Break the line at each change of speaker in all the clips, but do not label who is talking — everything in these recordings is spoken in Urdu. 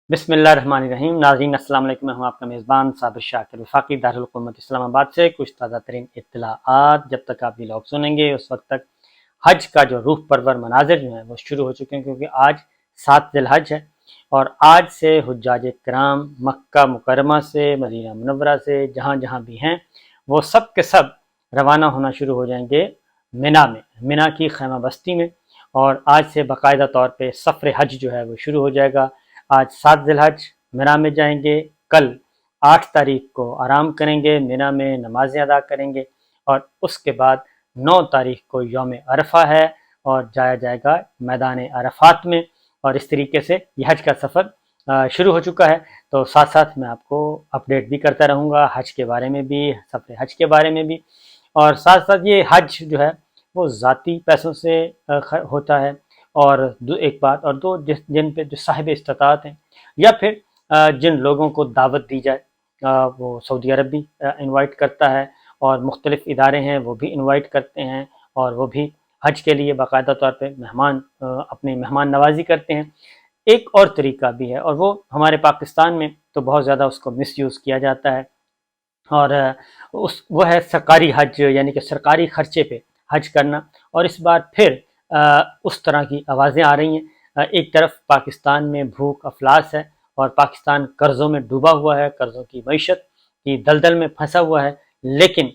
بسم اللہ الرحمن الرحیم۔ ناظرین السلام علیکم، میں ہوں آپ کا میزبان صابر شاکر وفاقی دارالحکومت اسلام آباد سے کچھ تازہ ترین اطلاعات۔ جب تک آپ ولاگ سنیں گے اس وقت تک حج کا جو روح پرور مناظر جو ہیں وہ شروع ہو چکے ہیں، کیونکہ آج 7 ذی الحج ہے اور آج سے حجاج کرام مکہ مکرمہ سے، مدینہ منورہ سے، جہاں جہاں بھی ہیں وہ سب کے سب روانہ ہونا شروع ہو جائیں گے مینا کی خیمہ بستی میں، اور آج سے باقاعدہ طور پہ سفر حج جو ہے وہ شروع ہو جائے گا۔ آج 7 ذی الحج مینا میں جائیں گے، کل 8 تاریخ کو آرام کریں گے، مینا میں نمازیں ادا کریں گے، اور اس کے بعد 9 تاریخ کو یوم عرفہ ہے اور جایا جائے گا میدان عرفات میں، اور اس طریقے سے یہ حج کا سفر شروع ہو چکا ہے۔ تو ساتھ ساتھ میں آپ کو اپڈیٹ بھی کرتا رہوں گا حج کے بارے میں بھی، سفر حج کے بارے میں بھی، اور ساتھ ساتھ یہ حج جو ہے وہ ذاتی پیسوں سے ہوتا ہے، اور ایک بات، اور دو جن پہ جو صاحب استطاعت ہیں یا پھر جن لوگوں کو دعوت دی جائے، وہ سعودی عرب بھی انوائٹ کرتا ہے، اور مختلف ادارے ہیں وہ بھی انوائٹ کرتے ہیں، اور وہ بھی حج کے لیے باقاعدہ طور پہ اپنی مہمان نوازی کرتے ہیں۔ ایک اور طریقہ بھی ہے، اور وہ ہمارے پاکستان میں تو بہت زیادہ اس کو مس یوز کیا جاتا ہے، اور وہ ہے سرکاری حج، یعنی کہ سرکاری خرچے پہ حج کرنا۔ اور اس بار پھر اس طرح کی آوازیں آ رہی ہیں۔ ایک طرف پاکستان میں بھوک افلاس ہے اور پاکستان قرضوں میں ڈوبا ہوا ہے، قرضوں کی معیشت کی دلدل میں پھنسا ہوا ہے، لیکن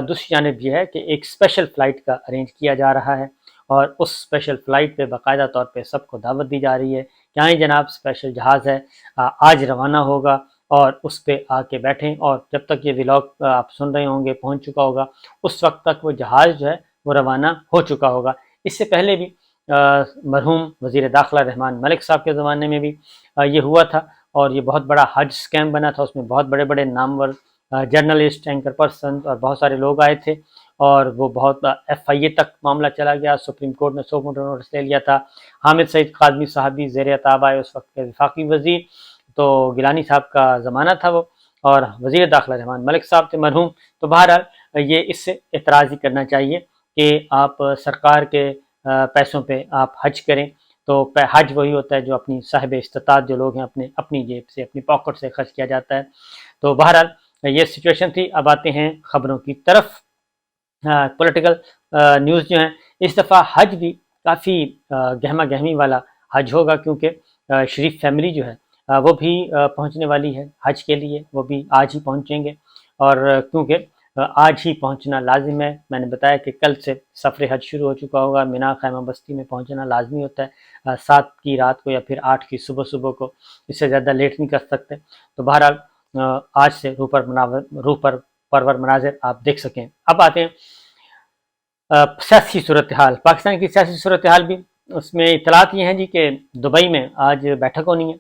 دوسری جانب یہ ہے کہ ایک اسپیشل فلائٹ کا ارینج کیا جا رہا ہے، اور اس اسپیشل فلائٹ پہ باقاعدہ طور پہ سب کو دعوت دی جا رہی ہے کہ آئیں جناب، اسپیشل جہاز ہے، آج روانہ ہوگا، اور اس پہ آ کے بیٹھیں، اور جب تک یہ ولاگ آپ سن رہے ہوں گے پہنچ چکا ہوگا، اس وقت تک وہ جہاز جو ہے وہ روانہ ہو چکا ہوگا۔ اس سے پہلے بھی مرحوم وزیر داخلہ رحمان ملک صاحب کے زمانے میں بھی یہ ہوا تھا، اور یہ بہت بڑا حج سکیم بنا تھا، اس میں بہت بڑے بڑے نامور جرنلسٹ، اینکر پرسن اور بہت سارے لوگ آئے تھے، اور وہ بہت ایف آئی اے تک معاملہ چلا گیا، سپریم کورٹ نے 100 نوٹس لے لیا تھا۔ حامد سعید قاظمی صاحب بھی زیر عتاب آئے، اس وقت کے وفاقی وزیر، تو گیلانی صاحب کا زمانہ تھا وہ، اور وزیر داخلہ رحمان ملک صاحب تھے مرحوم۔ تو بہرحال یہ اس سے اعتراض ہی کرنا چاہیے کہ آپ سرکار کے پیسوں پہ آپ حج کریں، تو حج وہی ہوتا ہے جو اپنی صاحب استطاعت جو لوگ ہیں اپنی جیب سے، اپنی پاکٹ سے خرچ کیا جاتا ہے۔ تو بہرحال یہ سچویشن تھی۔ اب آتے ہیں خبروں کی طرف۔ پولیٹیکل نیوز جو ہیں، اس دفعہ حج بھی کافی گہما گہمی والا حج ہوگا، کیونکہ شریف فیملی جو ہے وہ بھی پہنچنے والی ہے حج کے لیے، وہ بھی آج ہی پہنچیں گے، اور کیونکہ آج ہی پہنچنا لازم ہے۔ میں نے بتایا کہ کل سے سفر حج شروع ہو چکا ہوگا، مینا خیمہ بستی میں پہنچنا لازمی ہوتا ہے 7 کی رات کو یا پھر 8 کی صبح کو، اس سے زیادہ لیٹ نہیں کر سکتے۔ تو بہرحال آج سے روح پر پرور مناظر آپ دیکھ سکیں۔ اب آتے ہیں سیاسی صورتحال، پاکستان کی سیاسی صورتحال بھی، اس میں اطلاعات یہ ہیں جی کہ دبئی میں آج بیٹھک ہونی ہے،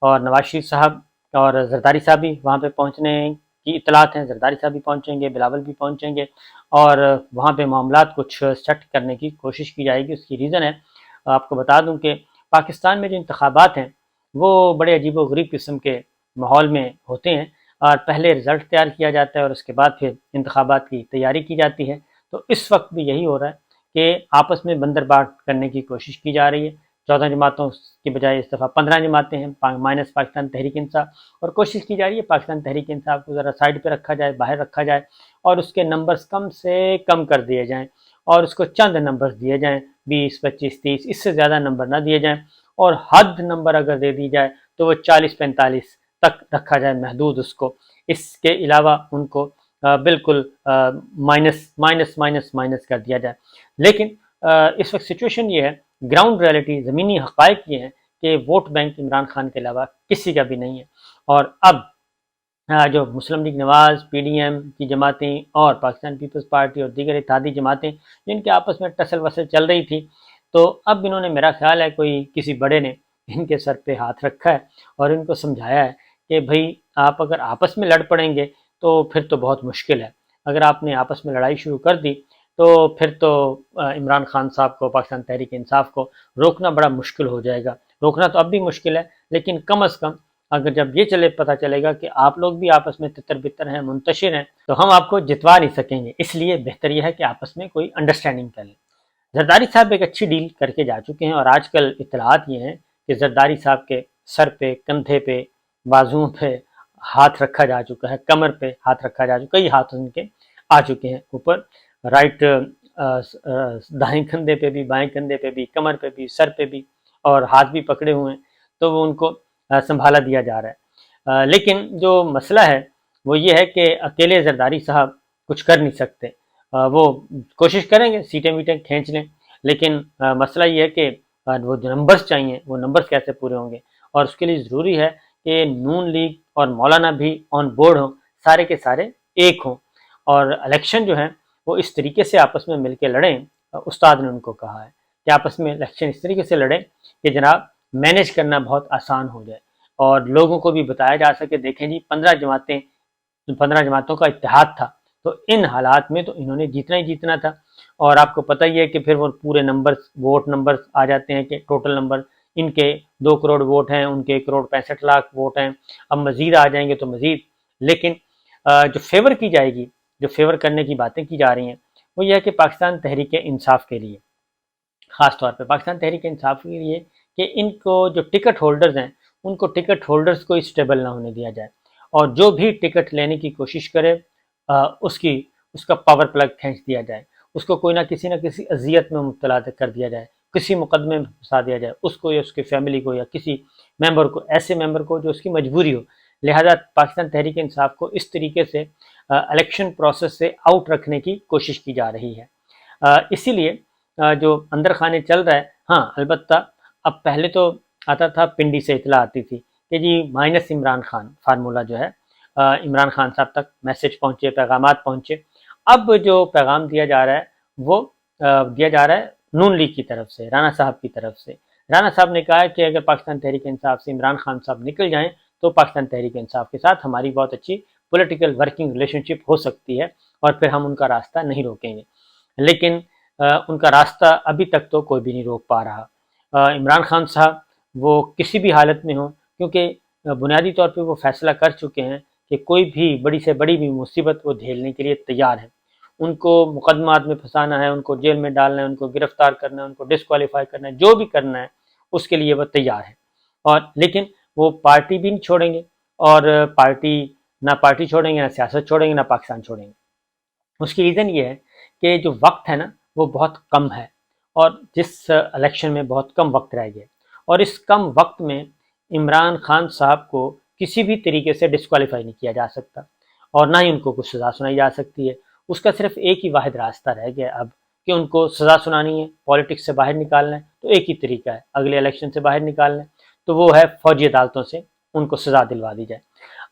اور نواز شریف صاحب اور زرداری صاحب بھی وہاں پہ پہنچنے کی اطلاعات ہیں۔ زرداری صاحب بھی پہنچیں گے، بلاول بھی پہنچیں گے، اور وہاں پہ معاملات کچھ سیٹ کرنے کی کوشش کی جائے گی۔ اس کی ریزن ہے، آپ کو بتا دوں کہ پاکستان میں جو انتخابات ہیں وہ بڑے عجیب و غریب قسم کے ماحول میں ہوتے ہیں، اور پہلے رزلٹ تیار کیا جاتا ہے اور اس کے بعد پھر انتخابات کی تیاری کی جاتی ہے۔ تو اس وقت بھی یہی ہو رہا ہے کہ آپس میں بندرباٹ کرنے کی کوشش کی جا رہی ہے۔ 14 جماعتوں کی بجائے اس دفعہ 15 جماعتیں ہیں، مائنس پاکستان تحریک انصاف، اور کوشش کی جا رہی ہے پاکستان تحریک انصاف کو ذرا سائڈ پہ رکھا جائے، باہر رکھا جائے، اور اس کے نمبرز کم سے کم کر دیے جائیں، اور اس کو چند نمبرز دیے جائیں، 20 25 30، اس سے زیادہ نمبر نہ دیے جائیں، اور حد نمبر اگر دے دی جائے تو وہ 40 45 تک رکھا جائے محدود اس کو۔ اس کے علاوہ ان کو بالکل مائنس کر دیا جائے۔ لیکن اس وقت سچویشن یہ ہے، گراؤنڈ ریئلٹی، زمینی حقائق یہ ہیں کہ ووٹ بینک عمران خان کے علاوہ کسی کا بھی نہیں ہے، اور اب جو مسلم لیگ نواز، پی ڈی ایم کی جماعتیں اور پاکستان پیپلز پارٹی اور دیگر اتحادی جماعتیں جن کے آپس میں ٹسل وسل چل رہی تھی، تو اب انہوں نے، میرا خیال ہے کوئی کسی بڑے نے ان کے سر پہ ہاتھ رکھا ہے اور ان کو سمجھایا ہے کہ بھائی آپ اگر آپس میں لڑ پڑیں گے تو پھر تو بہت مشکل ہے۔ اگر آپ نے آپس میں لڑائی شروع کر دی تو پھر تو عمران خان صاحب کو، پاکستان تحریک انصاف کو روکنا بڑا مشکل ہو جائے گا۔ روکنا تو اب بھی مشکل ہے، لیکن کم از کم اگر جب یہ پتہ چلے گا کہ آپ لوگ بھی آپس میں تتر بتر ہیں، منتشر ہیں، تو ہم آپ کو جتوا نہیں سکیں گے۔ اس لیے بہتر یہ ہے کہ آپس میں کوئی انڈرسٹینڈنگ کر لیں۔ زرداری صاحب ایک اچھی ڈیل کر کے جا چکے ہیں، اور آج کل اطلاعات یہ ہیں کہ زرداری صاحب کے سر پہ، کندھے پہ، بازوؤں پہ ہاتھ رکھا جا چکا ہے، کمر پہ ہاتھ رکھا جا چکا ہے، کئی ہاتھ ان کے آ چکے ہیں اوپر، رائٹ دائیں کندھے پہ بھی، بائیں کندھے پہ بھی، کمر پہ بھی، سر پہ بھی، اور ہاتھ بھی پکڑے ہوئے ہیں، تو وہ ان کو سنبھالا دیا جا رہا ہے۔ لیکن جو مسئلہ ہے وہ یہ ہے کہ اکیلے زرداری صاحب کچھ کر نہیں سکتے، وہ کوشش کریں گے سیٹیں ویٹیں کھینچ لیں، لیکن مسئلہ یہ ہے کہ وہ جو نمبرز چاہیے وہ نمبرز کیسے پورے ہوں گے، اور اس کے لیے ضروری ہے کہ نون لیگ اور مولانا بھی آن بورڈ ہوں، سارے کے سارے ایک ہوں، اور الیکشن جو ہے وہ اس طریقے سے آپس میں مل کے لڑیں۔ استاد نے ان کو کہا ہے کہ آپس میں الیکشن اس طریقے سے لڑیں کہ جناب مینیج کرنا بہت آسان ہو جائے، اور لوگوں کو بھی بتایا جا سکے دیکھیں جی 15 جماعتوں کا اتحاد تھا، تو ان حالات میں تو انہوں نے جیتنا ہی جیتنا تھا، اور آپ کو پتہ ہی ہے کہ پھر وہ پورے نمبرز، ووٹ نمبرز آ جاتے ہیں کہ ٹوٹل نمبر ان کے 2 کروڑ ووٹ ہیں، ان کے 1,65,00,000 ووٹ ہیں، اب مزید آ جائیں گے تو مزید۔ لیکن جو فیور کی جائے گی، جو فیور کرنے کی باتیں کی جا رہی ہیں، وہ یہ ہے کہ پاکستان تحریک انصاف کے لیے، خاص طور پہ پاکستان تحریک انصاف کے لیے، کہ ان کو جو ٹکٹ ہولڈرز ہیں ان کو ٹکٹ ہولڈرز کو اسٹیبل نہ ہونے دیا جائے، اور جو بھی ٹکٹ لینے کی کوشش کرے اس کا پاور پلگ کھینچ دیا جائے، اس کو کوئی نہ کسی اذیت میں مبتلا کر دیا جائے، کسی مقدمے میں پھنسا دیا جائے، اس کو یا اس کی فیملی کو یا کسی ممبر کو، ایسے ممبر کو جو اس کی مجبوری ہو۔ لہذا پاکستان تحریک انصاف کو اس طریقے سے الیکشن پروسیس سے آؤٹ رکھنے کی کوشش کی جا رہی ہے۔ اسی لیے جو اندر خانے چل رہا ہے، ہاں البتہ اب پہلے تو آتا تھا، پنڈی سے اطلاع آتی تھی کہ جی مائنس عمران خان فارمولہ جو ہے، عمران خان صاحب تک میسج پہنچے، پیغامات پہنچے۔ اب جو پیغام دیا جا رہا ہے وہ دیا جا رہا ہے نون لیگ کی طرف سے، رانا صاحب کی طرف سے۔ رانا صاحب نے کہا ہے کہ اگر پاکستان تحریک انصاف سے عمران خان صاحب نکل جائیں تو پاکستان تحریک انصاف کے ساتھ ہماری بہت اچھی پولیٹیکل ورکنگ ریلیشن شپ ہو سکتی ہے، اور پھر ہم ان کا راستہ نہیں روکیں گے۔ لیکن ان کا راستہ ابھی تک تو کوئی بھی نہیں روک پا رہا۔ عمران خان صاحب وہ کسی بھی حالت میں ہوں، کیونکہ بنیادی طور پہ وہ فیصلہ کر چکے ہیں کہ کوئی بھی بڑی سے بڑی بھی مصیبت وہ جھیلنے کے لیے تیار ہیں۔ ان کو مقدمات میں پھنسانا ہے، ان کو جیل میں ڈالنا ہے، ان کو گرفتار کرنا ہے، ان کو ڈسکوالیفائی کرنا ہے، جو بھی کرنا ہے اس کے لیے وہ تیار ہے۔ اور لیکن وہ پارٹی بھی نہیں چھوڑیں گے، اور نہ پارٹی چھوڑیں گے، نہ سیاست چھوڑیں گے، نہ پاکستان چھوڑیں گے۔ اس کی ریزن یہ ہے کہ جو وقت ہے نا وہ بہت کم ہے، اور جس الیکشن میں بہت کم وقت رہ گیا، اور اس کم وقت میں عمران خان صاحب کو کسی بھی طریقے سے ڈسکوالیفائی نہیں کیا جا سکتا، اور نہ ہی ان کو کچھ سزا سنائی جا سکتی ہے۔ اس کا صرف ایک ہی واحد راستہ رہ گیا اب کہ ان کو سزا سنانی ہے، پالیٹکس سے باہر نکالنا ہے، تو ایک ہی طریقہ ہے اگلے الیکشن سے باہر نکالنا ہے، تو وہ ہے فوجی عدالتوں سے ان کو سزا دلوا دی جائے۔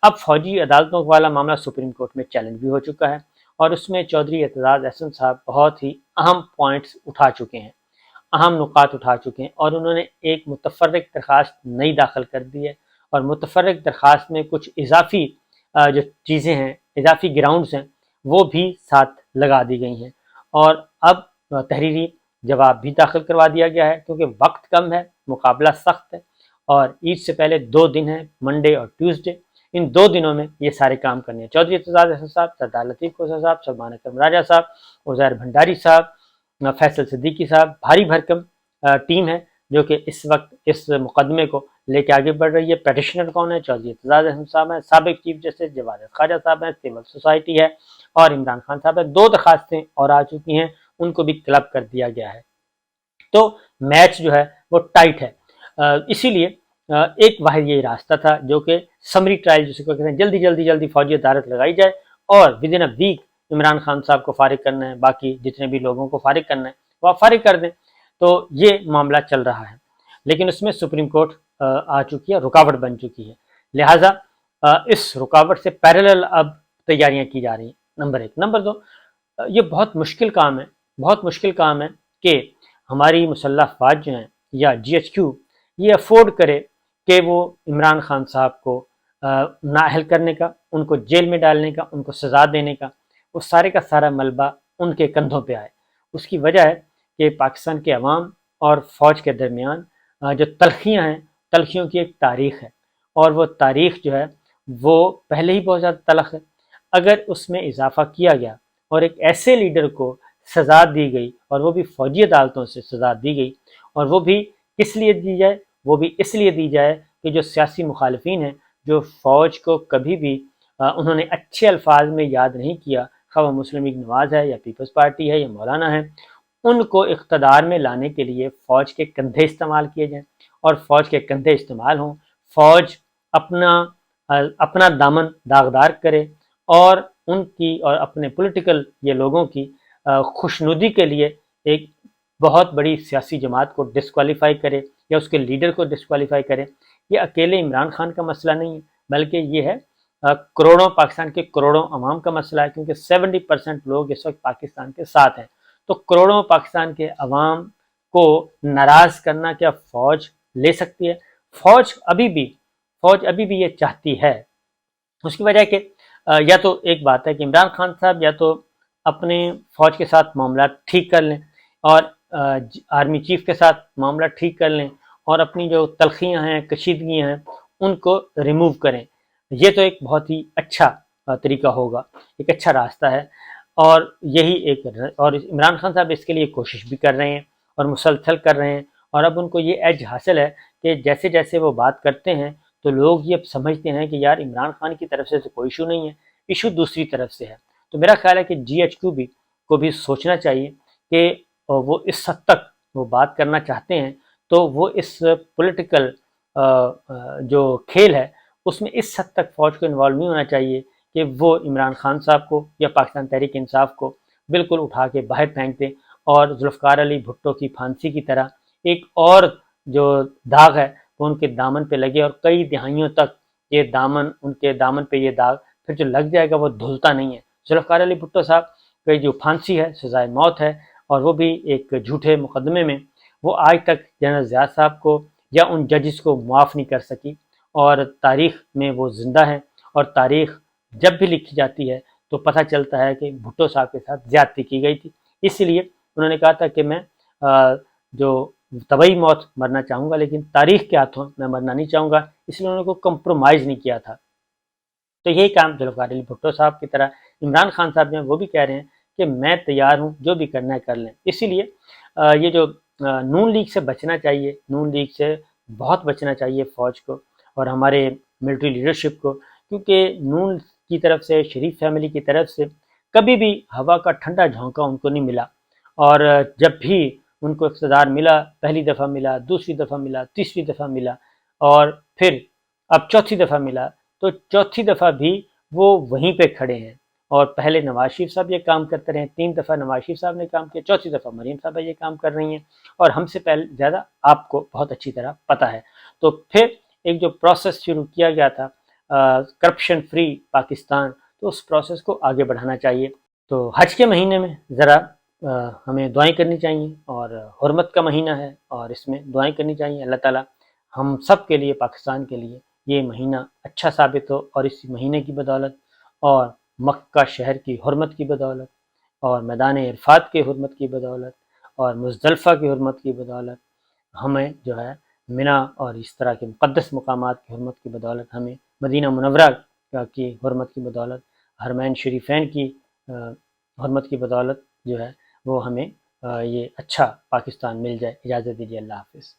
اب فوجی عدالتوں والا معاملہ سپریم کورٹ میں چیلنج بھی ہو چکا ہے، اور اس میں چودھری اعتزاز احسن صاحب بہت ہی اہم پوائنٹس اٹھا چکے ہیں، اہم نکات اٹھا چکے ہیں، اور انہوں نے ایک متفرق درخواست نئی داخل کر دی ہے، اور متفرق درخواست میں کچھ اضافی جو چیزیں ہیں، اضافی گراؤنڈز ہیں، وہ بھی ساتھ لگا دی گئی ہیں، اور اب تحریری جواب بھی داخل کروا دیا گیا ہے، کیونکہ وقت کم ہے، مقابلہ سخت ہے، اور عید سے پہلے 2 دن ہیں، منڈے اور ٹیوزڈے، ان 2 دنوں میں یہ سارے کام کرنے ہیں۔ چودھری اعتزاز احسن صاحب، سردار لطیف کوسہ صاحب، سلمان اکرم راجہ صاحب، عزیر بھنڈاری صاحب، فیصل صدیقی صاحب، بھاری بھرکم ٹیم ہے جو کہ اس وقت اس مقدمے کو لے کے آگے بڑھ رہی ہے۔ پیٹیشنر کون ہے؟ چودھری اعتزاز احسن صاحب ہیں، سابق چیف جسٹس جواز خواجہ صاحب ہیں، سول سوسائٹی ہے، اور عمران خان صاحب ہے۔ 2 درخواستیں اور آ چکی ہیں، ان کو بھی طلب کر دیا گیا ہے۔ تو میچ جو ہے وہ ٹائٹ ہے، اسی لیے ایک واحد یہی راستہ تھا جو کہ سمری ٹرائل جسے کو کہتے ہیں، جلدی فوجی عدالت لگائی جائے، اور within a week Imran Khan Sahab کو فارغ کرنا ہے، باقی جتنے بھی لوگوں کو فارغ کرنا ہے وہ آپ فارغ کر دیں۔ تو یہ معاملہ چل رہا ہے، لیکن اس میں سپریم کورٹ آ چکی ہے، رکاوٹ بن چکی ہے، لہٰذا اس رکاوٹ سے پیرالل اب تیاریاں کی جا رہی ہیں۔ نمبر 1۔ نمبر 2، یہ بہت مشکل کام ہے کہ ہماری مسلح افواج جو ہیں یا جی ایچ کیو یہ افورڈ کرے کہ وہ عمران خان صاحب کو نااہل کرنے کا، ان کو جیل میں ڈالنے کا، ان کو سزا دینے کا، وہ سارے کا سارا ملبہ ان کے کندھوں پہ آئے۔ اس کی وجہ ہے کہ پاکستان کے عوام اور فوج کے درمیان جو تلخیاں ہیں، تلخیوں کی ایک تاریخ ہے، اور وہ تاریخ جو ہے وہ پہلے ہی بہت زیادہ تلخ ہے۔ اگر اس میں اضافہ کیا گیا اور ایک ایسے لیڈر کو سزا دی گئی، اور وہ بھی فوجی عدالتوں سے سزا دی گئی، اور وہ بھی کس لیے دی جائے؟ وہ بھی اس لیے دی جائے کہ جو سیاسی مخالفین ہیں، جو فوج کو کبھی بھی انہوں نے اچھے الفاظ میں یاد نہیں کیا، خواہ وہ مسلم لیگ نواز ہے یا پیپلز پارٹی ہے یا مولانا ہے، ان کو اقتدار میں لانے کے لیے فوج کے کندھے استعمال کیے جائیں، اور فوج کے کندھے استعمال ہوں، فوج اپنا دامن داغدار کرے اور ان کی اور اپنے پولیٹیکل یہ لوگوں کی خوشنودی کے لیے ایک بہت بڑی سیاسی جماعت کو ڈسکوالیفائی کرے یا اس کے لیڈر کو ڈسکوالیفائی کرے۔ یہ اکیلے عمران خان کا مسئلہ نہیں ہے، بلکہ یہ ہے کروڑوں پاکستان کے کروڑوں عوام کا مسئلہ ہے، کیونکہ 70% لوگ اس وقت پاکستان کے ساتھ ہیں۔ تو کروڑوں پاکستان کے عوام کو ناراض کرنا کیا فوج لے سکتی ہے؟ فوج ابھی بھی یہ چاہتی ہے۔ اس کی وجہ کہ یا تو ایک بات ہے کہ عمران خان صاحب یا تو اپنے فوج کے ساتھ معاملات ٹھیک کر لیں اور آرمی چیف کے ساتھ معاملہ ٹھیک کر لیں اور اپنی جو تلخیاں ہیں، کشیدگیاں ہیں، ان کو ریموو کریں۔ یہ تو ایک بہت ہی اچھا طریقہ ہوگا، ایک اچھا راستہ ہے، اور عمران خان صاحب اس کے لیے کوشش بھی کر رہے ہیں اور مسلسل کر رہے ہیں، اور اب ان کو یہ ایج حاصل ہے کہ جیسے جیسے وہ بات کرتے ہیں تو لوگ یہ سمجھتے ہیں کہ یار عمران خان کی طرف سے تو کوئی ایشو نہیں ہے، ایشو دوسری طرف سے ہے۔ تو میرا خیال ہے کہ جی ایچ کیو کو بھی سوچنا چاہیے کہ وہ اس حد تک وہ بات کرنا چاہتے ہیں تو وہ اس پولیٹیکل جو کھیل ہے اس میں اس حد تک فوج کو انوالو نہیں ہونا چاہیے کہ وہ عمران خان صاحب کو یا پاکستان تحریک انصاف کو بالکل اٹھا کے باہر پھینک دیں اور ذوالفقار علی بھٹو کی پھانسی کی طرح ایک اور جو داغ ہے وہ ان کے دامن پہ لگے، اور کئی دہائیوں تک یہ ان کے دامن پہ یہ داغ پھر جو لگ جائے گا وہ دھلتا نہیں ہے۔ ذوالفقار علی بھٹو صاحب کی جو پھانسی ہے سزائے موت ہے، اور وہ بھی ایک جھوٹے مقدمے میں، وہ آج تک جنرل ضیاء صاحب کو یا ان ججز کو معاف نہیں کر سکی، اور تاریخ میں وہ زندہ ہیں، اور تاریخ جب بھی لکھی جاتی ہے تو پتہ چلتا ہے کہ بھٹو صاحب کے ساتھ زیادتی کی گئی تھی۔ اس لیے انہوں نے کہا تھا کہ میں جو طبعی موت مرنا چاہوں گا لیکن تاریخ کے ہاتھوں میں مرنا نہیں چاہوں گا، اس لیے انہوں نے کوئی کمپرومائز نہیں کیا تھا۔ تو یہی کام ذوالفقار علی بھٹو صاحب کی طرح عمران خان صاحب نے وہ بھی کہہ رہے ہیں کہ میں تیار ہوں، جو بھی کرنا ہے کر لیں۔ اسی لیے یہ جو نون لیگ سے بچنا چاہیے، نون لیگ سے بہت بچنا چاہیے فوج کو اور ہمارے ملٹری لیڈرشپ کو، کیونکہ نون کی طرف سے، شریف فیملی کی طرف سے کبھی بھی ہوا کا ٹھنڈا جھونکا ان کو نہیں ملا، اور جب بھی ان کو اقتدار ملا، پہلی دفعہ ملا، دوسری دفعہ ملا، تیسری دفعہ ملا، اور پھر اب چوتھی دفعہ ملا، تو چوتھی دفعہ بھی وہ وہیں پہ کھڑے ہیں، اور پہلے نواز شریف صاحب یہ کام کرتے رہے، 3 دفعہ نواز شریف صاحب نے کام کیا، چوتھی دفعہ مریم صاحبہ یہ کام کر رہی ہیں، اور ہم سے پہلے زیادہ آپ کو بہت اچھی طرح پتہ ہے۔ تو پھر ایک جو پروسیس شروع کیا گیا تھا کرپشن فری پاکستان، تو اس پروسیس کو آگے بڑھانا چاہیے۔ تو حج کے مہینے میں ذرا ہمیں دعائیں کرنی چاہیے، اور حرمت کا مہینہ ہے اور اس میں دعائیں کرنی چاہیے، اللہ تعالیٰ ہم سب کے لیے، پاکستان کے لیے یہ مہینہ اچھا ثابت ہو، اور اس مہینے کی بدولت اور مکہ شہر کی حرمت کی بدولت اور میدان عرفات کی حرمت کی بدولت اور مزدلفہ کی حرمت کی بدولت ہمیں جو ہے منی اور اس طرح کے مقدس مقامات کی حرمت کی بدولت، ہمیں مدینہ منورہ کی حرمت کی بدولت، حرمین شریفین کی حرمت کی بدولت جو ہے وہ ہمیں یہ اچھا پاکستان مل جائے۔ اجازت دیجیے، اللہ حافظ۔